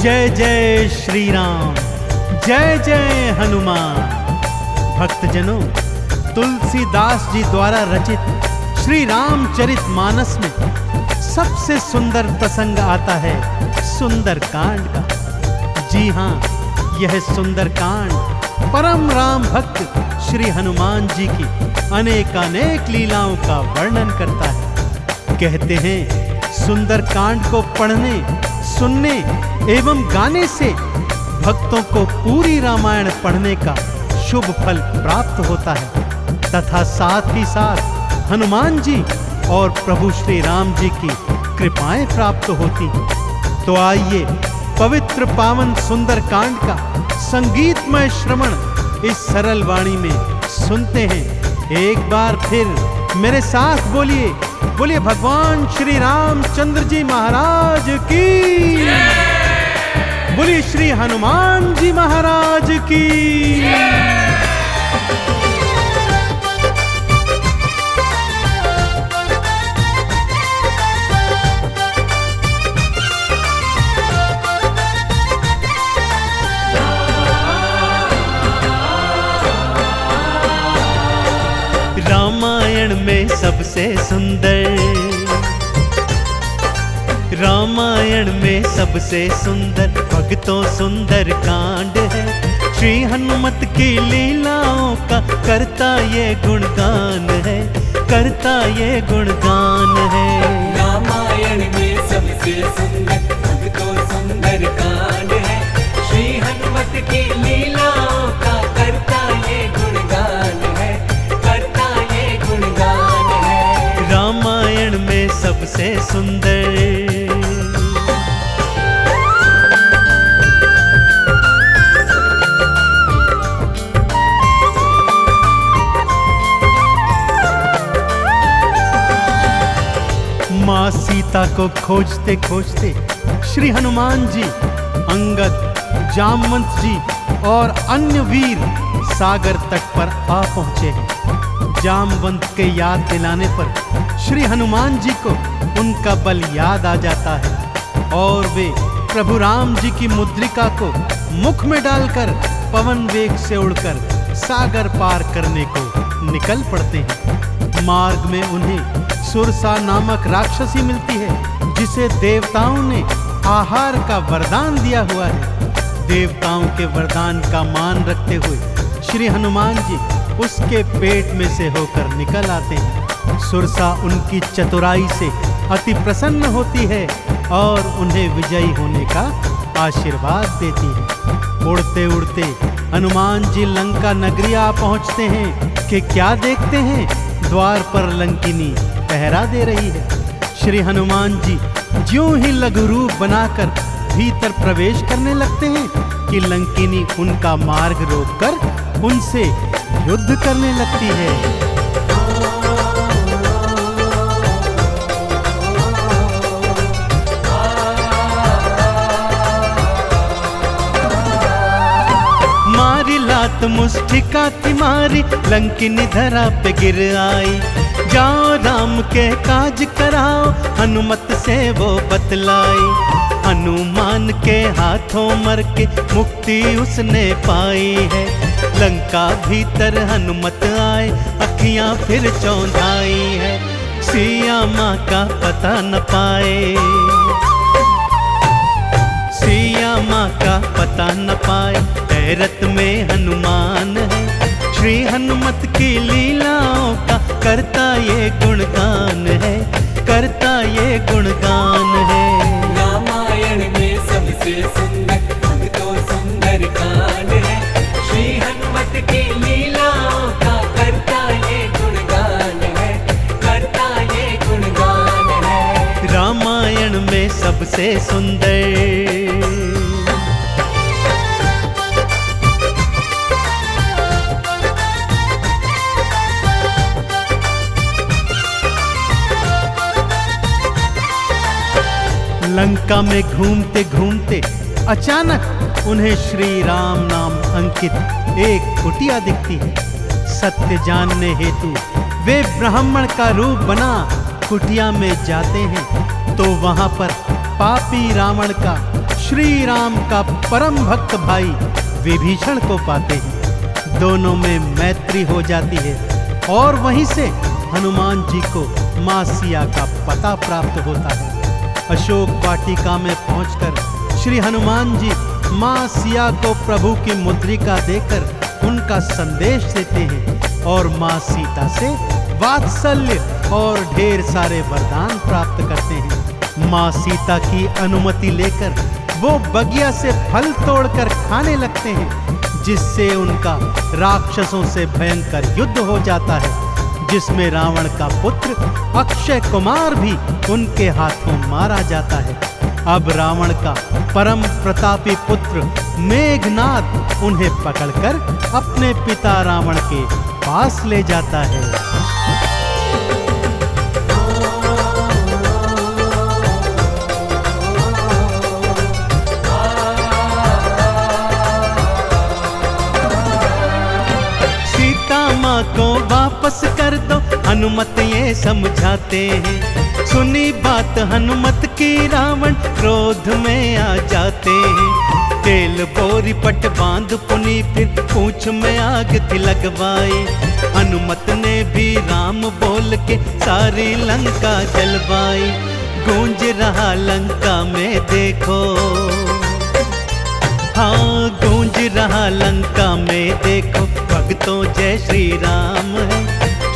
जय जय श्री राम, जय जय हनुमान। भक्तजनों, तुलसीदास जी द्वारा रचित श्री रामचरित मानस में सबसे सुंदर प्रसंग आता है सुंदर कांड का। जी हाँ, यह सुंदर कांड परम राम भक्त श्री हनुमान जी की अनेकानेक लीलाओं का वर्णन करता है। कहते हैं सुंदर कांड को पढ़ने, सुनने एवं गाने से भक्तों को पूरी रामायण पढ़ने का शुभ फल प्राप्त होता है तथा साथ ही साथ हनुमान जी और प्रभु श्री राम जी की कृपाएं प्राप्त होती हैं। तो आइए पवित्र पावन सुंदर कांड का संगीतमय श्रवण इस सरल वाणी में सुनते हैं। एक बार फिर मेरे साथ बोलिए, बोलिए भगवान श्री रामचंद्र जी महाराज की, बोलिए श्री हनुमान जी महाराज की। रामायण में सबसे सुंदर, रामायण में सबसे सुंदर भक्तों सुंदर कांड है। श्री हनुमत की लीलाओं का करता ये गुणगान है, करता ये गुणगान है। रामायण में सबसे सुंदर भक्तों सुंदर कांड है। श्री हनुमत की लीलाओं का करता ये गुणगान है, करता ये गुणगान है। रामायण में सबसे सुंदर। माँ सीता को खोजते खोजते श्री हनुमान जी, अंगद, जामवंत जी और अन्य वीर सागर तट पर आ पहुंचे हैं। जामवंत के याद दिलाने पर श्री हनुमान जी को उनका बल याद आ जाता है और वे प्रभु राम जी की मुद्रिका को मुख में डालकर पवन वेग से उड़कर सागर पार करने को निकल पड़ते हैं। मार्ग में उन्हें सुरसा नामक राक्षसी मिलती है जिसे देवताओं ने आहार का वरदान दिया हुआ है। देवताओं के वरदान का मान रखते हुए श्री हनुमान जी उसके पेट में से होकर निकल आते हैं। सुरसा उनकी चतुराई से अति प्रसन्न होती है और उन्हें विजयी होने का आशीर्वाद देती है। उड़ते उड़ते हनुमान जी लंका नगरी आ पहुंचते हैं कि क्या देखते हैं, द्वार पर लंकिनी पहरा दे रही है। श्री हनुमान जी ज्यों ही लघु रूप बनाकर भीतर प्रवेश करने लगते हैं कि लंकिनी उनका मार्ग रोककर उनसे युद्ध करने लगती है। मारी लात मुष्टिका तिमारी, लंकिनी धरा पे गिर आई। जाओ राम के काज कराओ, हनुमत से वो बतलाई। हनुमान के हाथों मर के मुक्ति उसने पाई है। लंका भीतर हनुमत आए, अखियां फिर चौंधाई है। सिया माँ का पता न पाए, सिया माँ का पता न पाए। हैरत में हनुमान है, श्री हनुमत की लीलाओं का करता ये गुणगान है, करता ये गुणगान है। रामायण में सबसे सुंदर भक्तों सुंदर कांड है। श्री हनुमत की लीलाओं का करता ये गुणगान है, करता ये गुणगान है। रामायण में सबसे सुंदर। लंका में घूमते घूमते अचानक उन्हें श्री राम नाम अंकित एक कुटिया दिखती है। सत्य जानने हेतु वे ब्राह्मण का रूप बना कुटिया में जाते हैं तो वहां पर पापी रावण का श्री राम का परम भक्त भाई विभीषण को पाते हैं। दोनों में मैत्री हो जाती है और वहीं से हनुमान जी को मां सिया का पता प्राप्त होता है। अशोक वाटिका में पहुंचकर श्री हनुमान जी मां सिया को प्रभु की मुद्रिका देकर उनका संदेश देते हैं और मां सीता से वात्सल्य और ढेर सारे वरदान प्राप्त करते हैं। मां सीता की अनुमति लेकर वो बगिया से फल तोड़कर खाने लगते हैं, जिससे उनका राक्षसों से भयंकर युद्ध हो जाता है, जिसमें रावण का पुत्र अक्षय कुमार भी उनके हाथों मारा जाता है। अब रावण का परम प्रतापी पुत्र मेघनाद उन्हें पकड़कर अपने पिता रावण के पास ले जाता है। माँ को वापस कर दो, हनुमत ये समझाते हैं। सुनी बात हनुमत की रावण क्रोध में आ जाते हैं। तेल बोरी पट बांध पुनी फिर पूंछ में आग थी लगवाई। हनुमत ने भी राम बोल के सारी लंका जलवाई। गूंज रहा लंका में देखो, हाँ गूंज रहा लंका में देखो, भक्तों जय श्री राम है।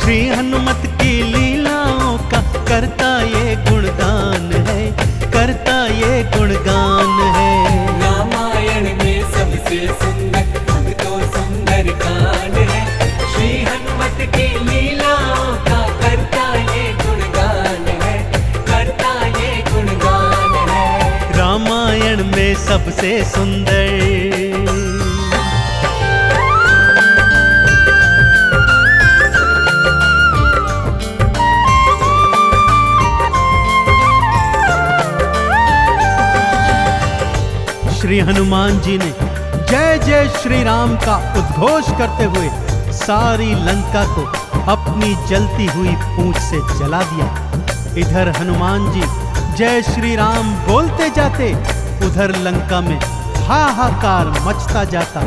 श्री हनुमत की लीलाओं का करता ये गुणगान है, करता ये गुणगान है। रामायण में सबसे सुंदर भक्तों सुंदर कांड है। श्री हनुमत की लीलाओं का करता ये गुणगान है, करता ये गुणगान है। रामायण में सबसे सुंदर श्री हनुमान जी ने जय जय श्री राम का उद्घोष करते हुए सारी लंका को अपनी जलती हुई पूंछ से जला दिया। इधर हनुमान जी जय श्री राम बोलते जाते, उधर लंका में हाहाकार मचता जाता।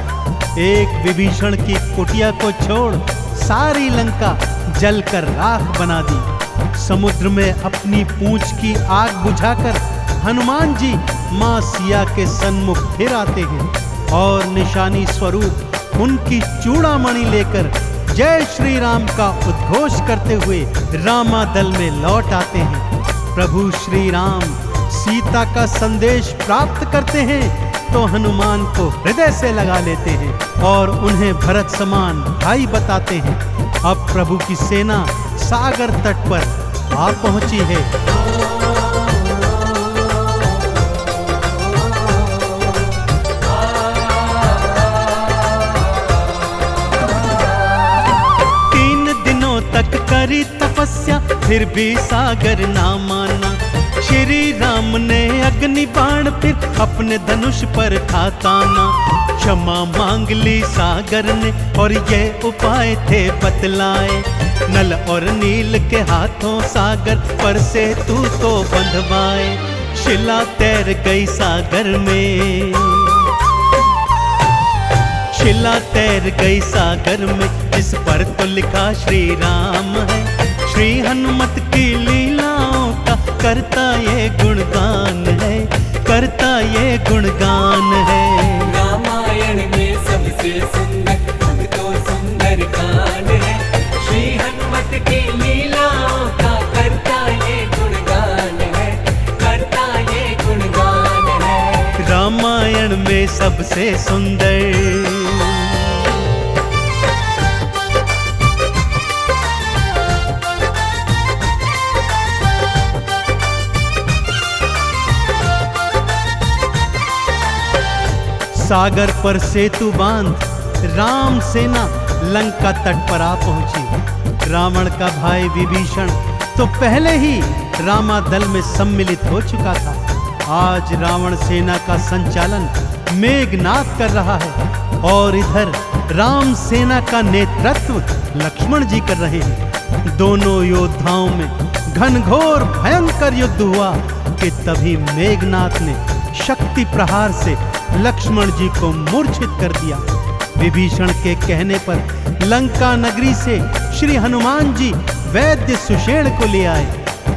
एक विभीषण की कुटिया को छोड़ सारी लंका जलकर राख बना दी। समुद्र में अपनी पूंछ की आग बुझाकर हनुमान जी मां सिया के सन्मुख फिर आते हैं और निशानी स्वरूप उनकी चूड़ामणि लेकर जय श्री राम का उद्घोष करते हुए रामादल में लौट आते हैं। प्रभु श्री राम सीता का संदेश प्राप्त करते हैं तो हनुमान को हृदय से लगा लेते हैं और उन्हें भरत समान भाई बताते हैं। अब प्रभु की सेना सागर तट पर आ पहुंची है। तक करी तपस्या फिर भी सागर ना माना। श्री राम ने अग्नि बाण फिर अपने धनुष पर था ताना। क्षमा मांग ली सागर ने और ये उपाय थे बतलाए। नल और नील के हाथों सागर पर से तू तो बंधवाए। शिला तैर गई सागर में, शिला तैर गई सागर में, जिस पर तो लिखा श्री राम है। श्री हनुमत की लीलाओं का करता ये गुणगान है, करता ये गुणगान है। रामायण में सबसे सुंदर भक्तों सुंदर कांड है। श्री हनुमत की लीलाओं का करता ये गुणगान है, करता ये गुणगान है। रामायण में सबसे सुंदर सागर पर सेतु बांध राम सेना लंका तट पर आ पहुंची। रावण का भाई विभीषण तो पहले ही रामादल में सम्मिलित हो चुका था। आज रावण सेना का संचालन मेघनाद कर रहा है और इधर राम सेना का नेतृत्व लक्ष्मण जी कर रहे हैं। दोनों योद्धाओं में घनघोर भयंकर युद्ध हुआ कि तभी मेघनाद ने शक्ति प्रहार से लक्ष्मण जी को मूर्छित कर दिया। विभीषण के कहने पर लंका नगरी से श्री हनुमान जी वैद्य सुषेण को ले आए।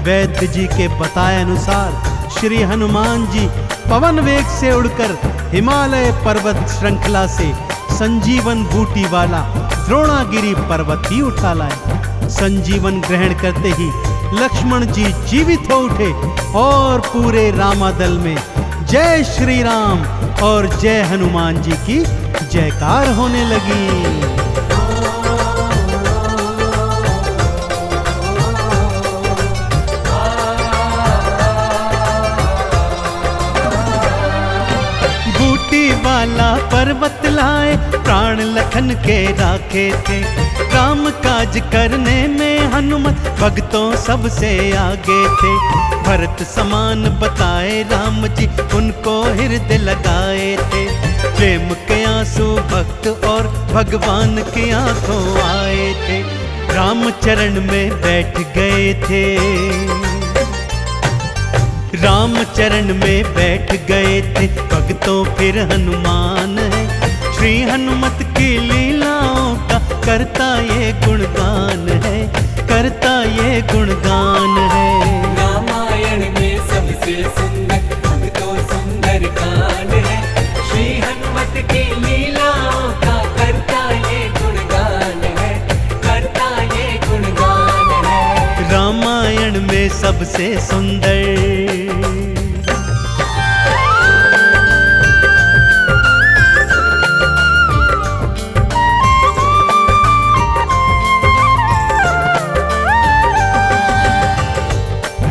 वैद्य जी के बताए अनुसार श्री हनुमान जी पवन वेग से उड़कर हिमालय पर्वत श्रृंखला से संजीवन बूटी वाला द्रोणागिरी पर्वत ही उठा लाए। संजीवन ग्रहण करते ही लक्ष्मण जी जीवित हो उठे और पूरे रामादल में जय श्री राम और जय हनुमान जी की जयकार होने लगी। वाला पर्वत लाए प्राण लखन के राखे थे। काम काज करने में हनुमत भक्तों सबसे आगे थे। भरत समान बताए राम जी उनको हृदय लगाए थे। प्रेम के आंसू भक्त और भगवान की आंखों आए थे। राम चरण में बैठ गए थे। राम चरण में बैठ गए थे भक्तों फिर हनुमान है। श्री हनुमत की लीलाओं का करता ये गुणगान है, करता ये गुणगान है। रामायण में सबसे सुंदर भक्तों सुंदर कांड है। श्री हनुमत की लीलाओं का करता ये गुणगान है, करता ये गुणगान है। रामायण में सबसे सुंदर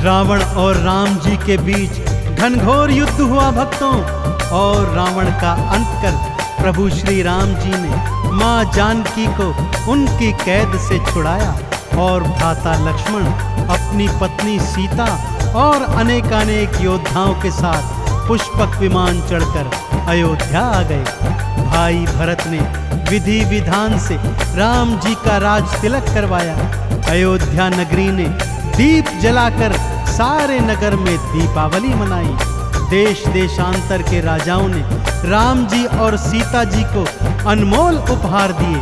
रावण और राम जी के बीच घनघोर युद्ध हुआ भक्तों। और रावण का अंत कर प्रभु श्री राम जी ने माँ जानकी को उनकी कैद से छुड़ाया और भ्राता लक्ष्मण अपनी पत्नी सीता और अनेकानेक योद्धाओं के साथ पुष्पक विमान चढ़कर अयोध्या आ गए। भाई भरत ने विधि विधान से राम जी का राज तिलक करवाया। अयोध्या नगरी ने दीप जलाकर सारे नगर में दीपावली मनाई। देश देशांतर के राजाओं ने राम जी और सीता जी को अनमोल उपहार दिए।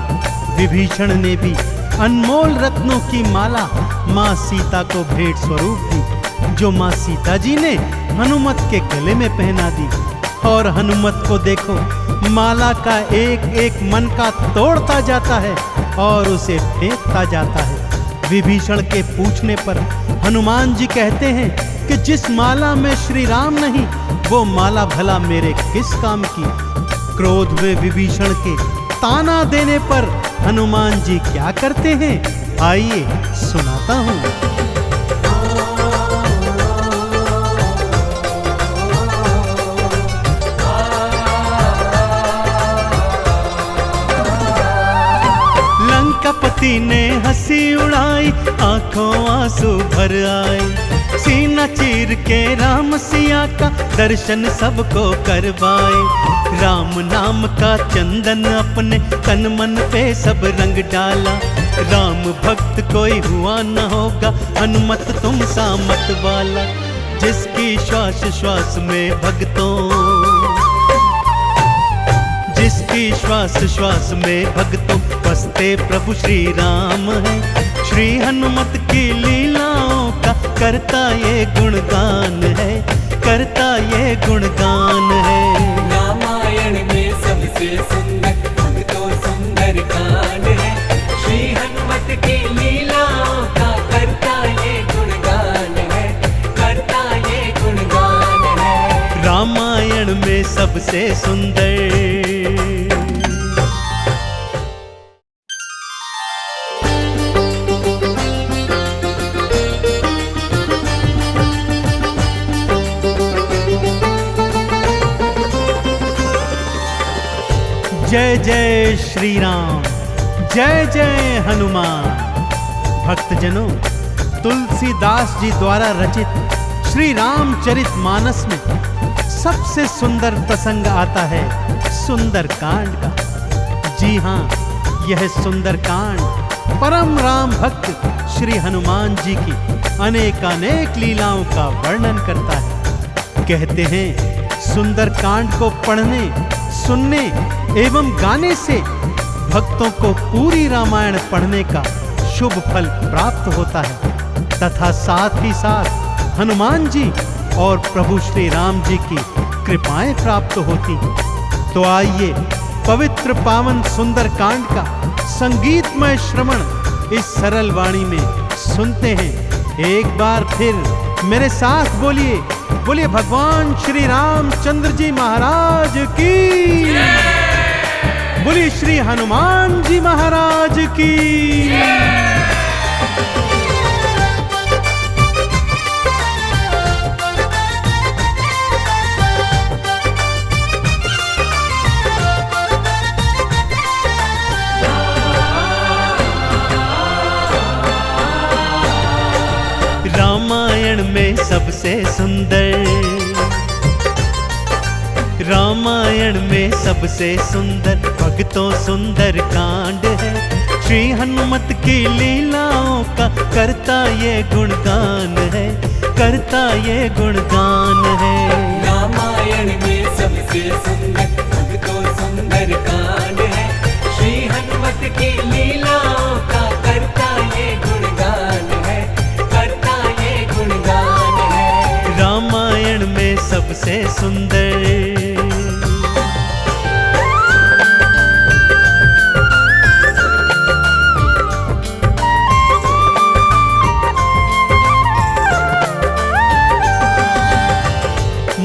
विभीषण ने भी अनमोल रत्नों की माला माँ सीता को भेंट स्वरूप दी, जो माँ सीता जी ने हनुमत के गले में पहना दी। और हनुमत को देखो, माला का एक एक मन का तोड़ता जाता है और उसे फेंकता जाता है। विभीषण के पूछने पर हनुमान जी कहते हैं कि जिस माला में श्री राम नहीं, वो माला भला मेरे किस काम की। क्रोध में विभीषण के ताना देने पर हनुमान जी क्या करते हैं, आइए सुनाता हूँ। लंकापति ने हंसी उड़ाई, आंखों आंसू भर आए। सीना चीर के राम सिया का दर्शन सबको करवाए। राम नाम का चंदन अपने तन मन पे सब रंग डाला। राम भक्त कोई हुआ न होगा, हनुमत तुम सा मत वाला। जिसकी श्वास श्वास में भक्तों, जिसकी श्वास श्वास में भक्तों बसते प्रभु श्री राम है। श्री हनुमत की लीलाओं का करता ये गुणगान है, करता ये गुणगान है। रामायण में सबसे सुंदर भक्तों सुंदर कांड है। श्री हनुमत की लीलाओं का करता ये गुणगान है, करता ये गुणगान है। रामायण में सबसे सुंदर। जय जय श्री राम, जय जय हनुमान। भक्तजनों, तुलसीदास जी द्वारा रचित श्री रामचरित मानस में सबसे सुंदर प्रसंग आता है सुंदर कांड का। जी हाँ, यह सुंदर कांड परम राम भक्त श्री हनुमान जी की अनेकानेक लीलाओं का वर्णन करता है। कहते हैं सुंदर कांड को पढ़ने, सुनने एवं गाने से भक्तों को पूरी रामायण पढ़ने का शुभ फल प्राप्त होता है तथा साथ ही साथ हनुमान जी और प्रभु श्री राम जी की कृपाएं प्राप्त होती हैं। तो आइए पवित्र पावन सुंदर कांड का संगीतमय श्रवण इस सरल वाणी में सुनते हैं। एक बार फिर मेरे साथ बोलिए, बोलिए भगवान श्री रामचंद्र जी महाराज की, बोलिए श्री हनुमान जी महाराज की। रामायण में सबसे सुंदर, रामायण में सबसे सुंदर भक्तों सुंदर कांड है। श्री हनुमत की लीलाओं का करता ये गुणगान है, करता ये गुणगान है। रामायण में सबसे सुंदर भक्तों सुंदर कांड है। श्री हनुमत की लीलाओं का करता ये गुणगान है, करता ये गुणगान है। रामायण में सबसे सुंदर।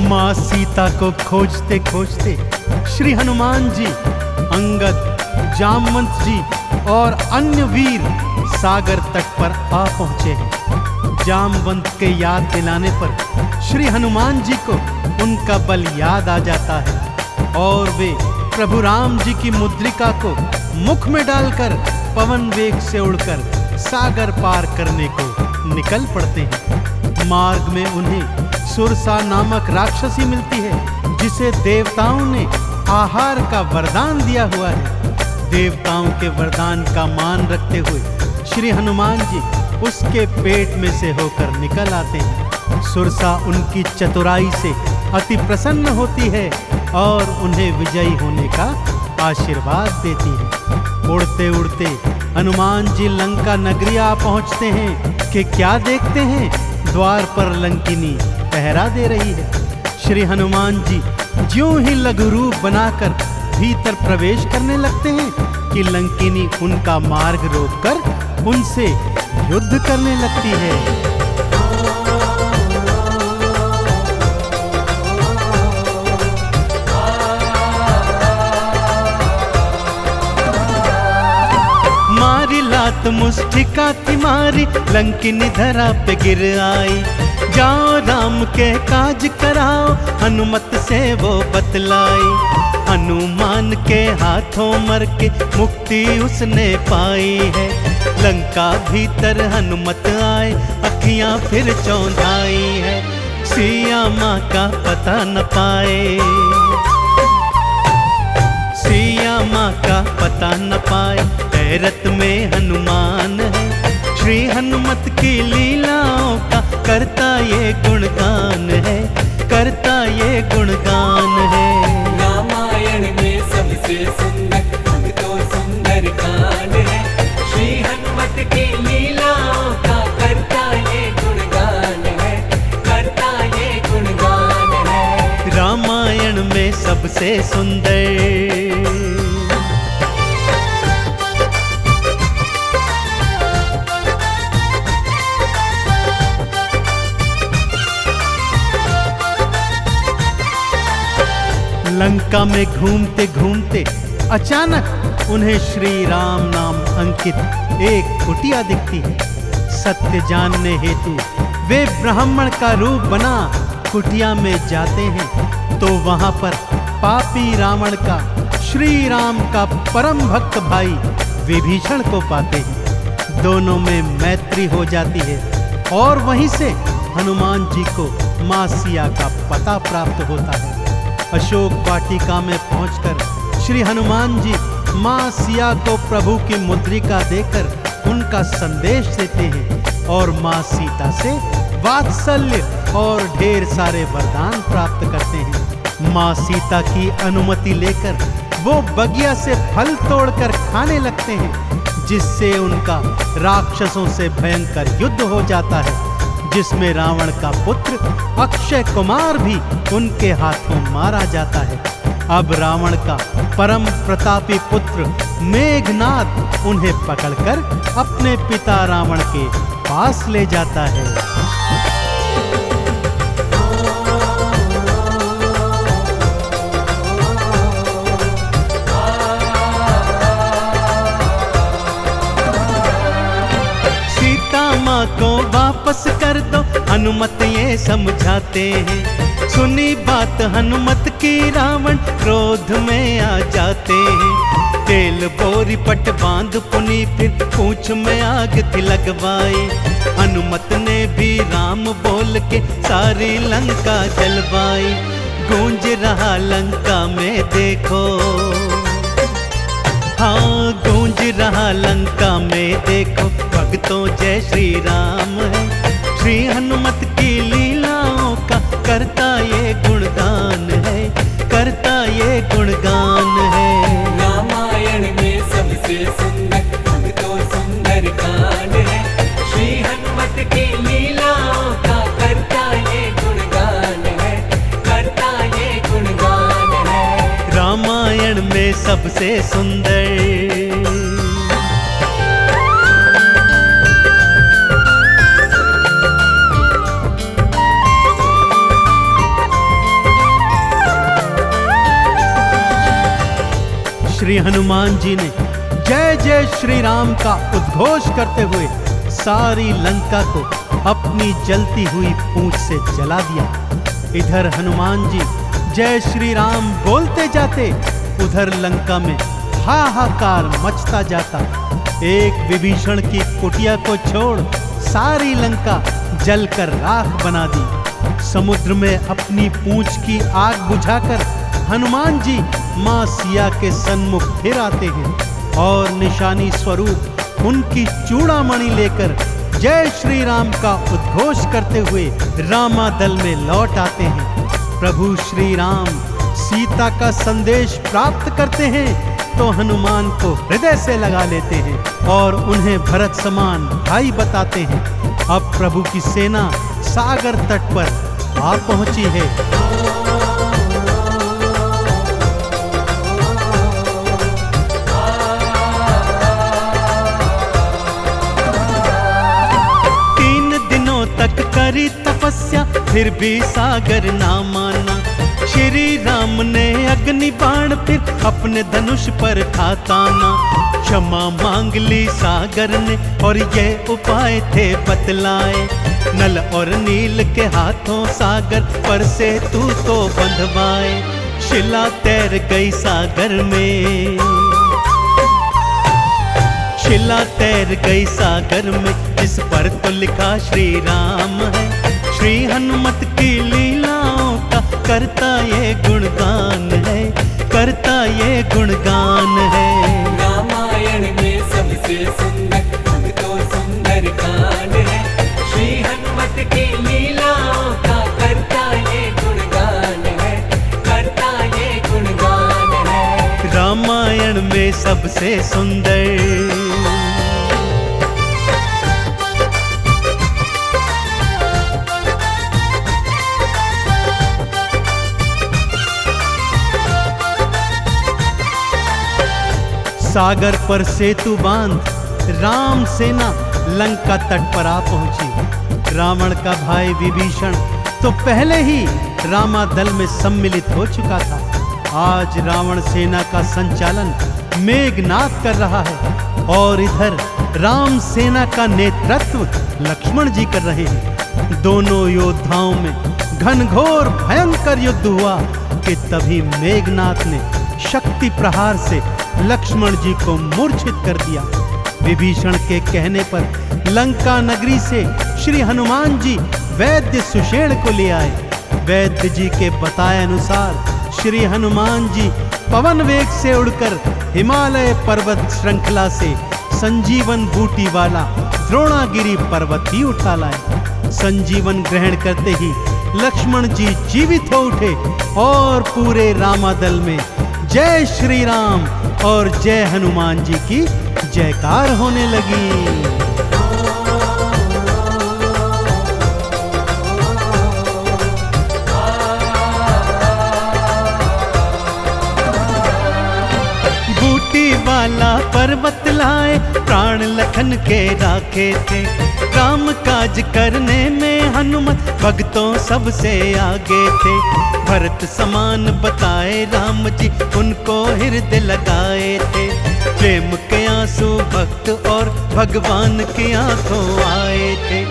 माँ सीता को खोजते खोजते श्री हनुमान जी, अंगद, जामवंत जी और अन्य वीर सागर तट पर आ पहुंचे हैं। जामवंत के याद दिलाने पर श्री हनुमान जी को उनका बल याद आ जाता है और वे प्रभु राम जी की मुद्रिका को मुख में डालकर पवन वेग से उड़कर सागर पार करने को निकल पड़ते हैं। मार्ग में उन्हें सुरसा नामक राक्षसी मिलती है जिसे देवताओं ने आहार का वरदान दिया हुआ है। देवताओं के वरदान का मान रखते हुए श्री हनुमान जी उसके पेट में से होकर निकल आते हैं। सुरसा उनकी चतुराई से अति प्रसन्न होती है और उन्हें विजयी होने का आशीर्वाद देती है। उड़ते उड़ते हनुमान जी लंका नगरी आ पहुंचते हैं कि क्या देखते हैं, द्वार पर लंकिनी पहरा दे रही है। श्री हनुमान जी ज्यों ही लघु रूप बनाकर भीतर प्रवेश करने लगते हैं कि लंकिनी उनका मार्ग रोककर उनसे युद्ध करने लगती है। मारी लात मुष्टिका की मारी, लंकिनी धरा पे गिर आई। जाओ राम के काज कराओ, हनुमत से वो बतलाई। हनुमान के हाथों मर के मुक्ति उसने पाई है। लंका भीतर हनुमत आए, अखियां फिर चौंधाई है। सिया माँ का पता न पाए, सिया माँ का पता न पाए। हैरत में हनुमान है, श्री हनुमत की लीलाओं का करता ये गुणगान है, करता ये गुणगान है। रामायण में सबसे सुंदर भक्तों सुंदर कांड है। श्री हनुमत की लीलाओं का करता ये गुणगान है, करता ये गुणगान है। रामायण में सबसे सुंदर। लंका में घूमते घूमते अचानक उन्हें श्री राम नाम अंकित एक कुटिया दिखती है। सत्य जानने हेतु वे ब्राह्मण का रूप बना कुटिया में जाते हैं तो वहां पर पापी रावण का श्री राम का परम भक्त भाई विभीषण को पाते हैं। दोनों में मैत्री हो जाती है और वहीं से हनुमान जी को माँ सिया का पता प्राप्त होता है। अशोक वाटिका में पहुंचकर श्री हनुमान जी माँ सिया को प्रभु की मुद्रिका देकर उनका संदेश देते हैं और माँ सीता से वात्सल्य और ढेर सारे वरदान प्राप्त करते हैं। माँ सीता की अनुमति लेकर वो बगिया से फल तोड़कर खाने लगते हैं, जिससे उनका राक्षसों से भयंकर युद्ध हो जाता है, जिसमें रावण का पुत्र अक्षय कुमार भी उनके हाथों मारा जाता है। अब रावण का परम प्रतापी पुत्र मेघनाद उन्हें पकड़कर अपने पिता रावण के पास ले जाता है। माँ को वापस कर दो, हनुमत ये समझाते हैं। सुनी बात हनुमत की रावण क्रोध में आ जाते हैं। तेल बोरी पट बांध पुनी फिर पूंछ में आग थी लगवाई। हनुमत ने भी राम बोल के सारी लंका जलवाई। गूंज रहा लंका में देखो, हाँ गूंज रहा लंका में देखो, भक्तों जय श्री राम है। श्री हनुमत की लीलाओं का करता ये गुणगान है, करता ये गुणगान है। रामायण में सबसे सुंदर भक्तों सुंदर कांड है। श्री हनुमत की लीलाओं का करता ये गुणगान है, करता ये गुणगान है। रामायण में सबसे सुंदर। श्री हनुमान जी ने जय जय श्री राम का उद्घोष करते हुए सारी लंका को अपनी जलती हुई पूंछ से जला दिया। इधर हनुमान जी जय श्री राम बोलते जाते, उधर लंका में हाहाकार मचता जाता। एक विभीषण की कुटिया को छोड़ सारी लंका जलकर राख बना दी। समुद्र में अपनी पूंछ की आग बुझाकर हनुमान जी मां सिया के सन्मुख फिर आते हैं और निशानी स्वरूप उनकी चूड़ामणि लेकर जय श्री राम का उद्घोष करते हुए रामादल में लौट आते हैं। प्रभु श्री राम सीता का संदेश प्राप्त करते हैं तो हनुमान को हृदय से लगा लेते हैं और उन्हें भरत समान भाई बताते हैं। अब प्रभु की सेना सागर तट पर आ पहुंची है। तक करी तपस्या फिर भी सागर ना माना। श्री राम ने अग्नि बाण फिर अपने धनुष पर था ताना। क्षमा मांग ली सागर ने और ये उपाय थे बतलाए। नल और नील के हाथों सागर पर से तू तो बंधवाए। शिला तैर गई सागर में, शिला तैर गई सागर में, जिस पर तो लिखा श्री राम है। श्री हनुमत की लीलाओं का करता ये गुणगान है, करता ये गुणगान है। रामायण में सबसे सुंदर भक्तों सुंदर कांड है। श्री हनुमत की लीलाओं का करता ये गुणगान है, करता ये गुणगान है। रामायण में सबसे सुंदर। सागर पर सेतु बांध राम सेना लंका तट पर आ पहुंची। रावण का भाई विभीषण तो पहले ही रामादल में सम्मिलित हो चुका था। आज रावण सेना का संचालन मेघनाद कर रहा है और इधर राम सेना का नेतृत्व लक्ष्मण जी कर रहे हैं। दोनों योद्धाओं में घनघोर भयंकर युद्ध हुआ कि तभी मेघनाद ने शक्ति प्रहार से लक्ष्मण जी को मूर्छित कर दिया। विभीषण के कहने पर लंका नगरी से श्री हनुमान जी वैद्य सुषेण को ले आए। वैद्य जी के बताए अनुसार श्री हनुमान जी पवन वेग से उड़कर हिमालय पर्वत श्रृंखला से संजीवन बूटी वाला द्रोणागिरी पर्वत ही उठा लाए। संजीवन ग्रहण करते ही लक्ष्मण जी जीवित हो उठे और पूरे रामादल में जय श्री राम और जय हनुमान जी की जयकार होने लगी। वाला पर्वत लाए प्राण लखन के राखे थे, काम काज करने में हनुमत भक्तों सबसे आगे थे। भरत समान बताए राम जी उनको हृदय लगाए थे, प्रेम के आंसू भक्त और भगवान की आंखों आए थे।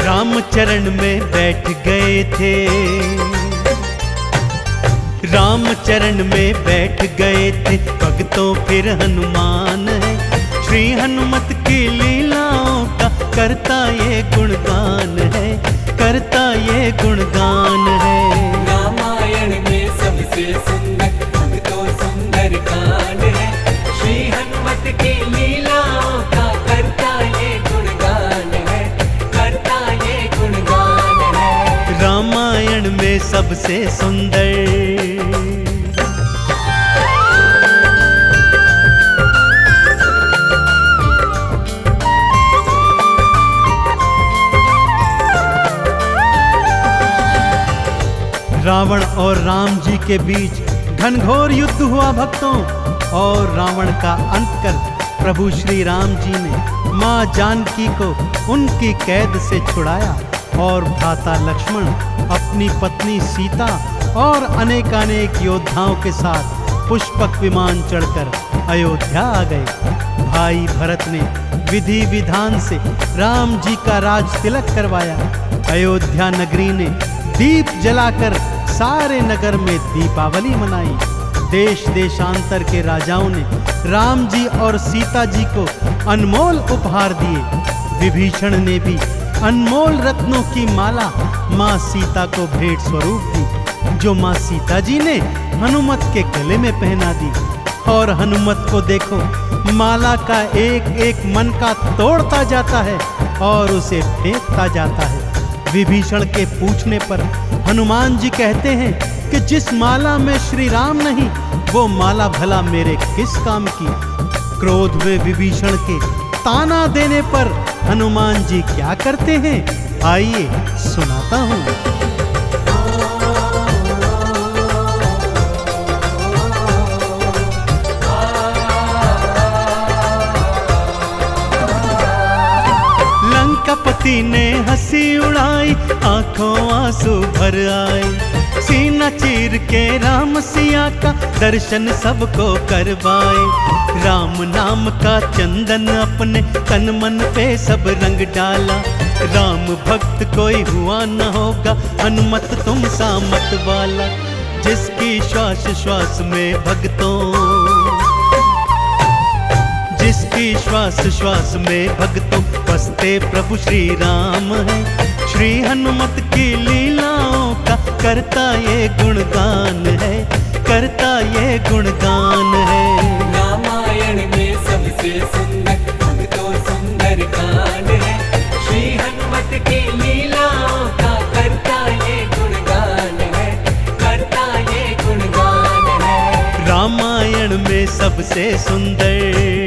राम चरण में बैठ गए थे, राम चरण में बैठ गए थे भक्तों फिर हनुमान है। श्री हनुमत की लीलाओं का करता ये गुणगान है, करता ये गुणगान है। रामायण में सबसे सुंदर भक्तों सुंदर कांड है, श्री हनुमत की लीलाओं का करता ये गुणगान है, करता ये गुणगान है। रामायण में सबसे सुंदर रावण और राम जी के बीच घनघोर युद्ध हुआ भक्तों, और रावण का अंत कर प्रभु श्री राम जी ने माँ जानकी को उनकी कैद से छुड़ाया और भ्राता लक्ष्मण अपनी पत्नी सीता और अनेकानेक योद्धाओं के साथ पुष्पक विमान चढ़कर अयोध्या आ गए। भाई भरत ने विधि विधान से राम जी का राज तिलक करवाया। अयोध्या नगरी ने दीप जलाकर सारे नगर में दीपावली मनाई। देश देशांतर के राजाओं ने राम जी और सीता जी को अनमोल उपहार दिए। विभीषण ने भी अनमोल रत्नों की माला माँ सीता को भेंट स्वरूप दी, जो माँ सीता जी ने हनुमत के गले में पहना दी। और हनुमत को देखो, माला का एक एक मन का तोड़ता जाता है और उसे फेंकता जाता है। विभीषण के पूछने पर हनुमान जी कहते हैं कि जिस माला में श्री राम नहीं, वो माला भला मेरे किस काम की। क्रोध में विभीषण के ताना देने पर हनुमान जी क्या करते हैं, आइए सुनाता हूँ। लंकापति ने हंसी उड़ाई, आंखों आंसू भर आए। सीना चीर के राम सिया का दर्शन सबको करवाए। राम नाम का चंदन अपने तन मन पे सब रंग डाला। राम भक्त कोई हुआ न होगा, हनुमत तुम सा मत वाला। जिसकी श्वास श्वास में भक्तों, जिसकी श्वास श्वास में भक्तों बसते प्रभु श्री राम है। श्री हनुमत की लीलाओं का करता ये गुणगान है, करता ये गुणगान है। रामायण में सबसे सुंदर भक्तों सुंदर कांड है, श्री हनुमत की लीलाओं का करता ये गुणगान है, करता ये गुणगान है। रामायण में सबसे सुंदर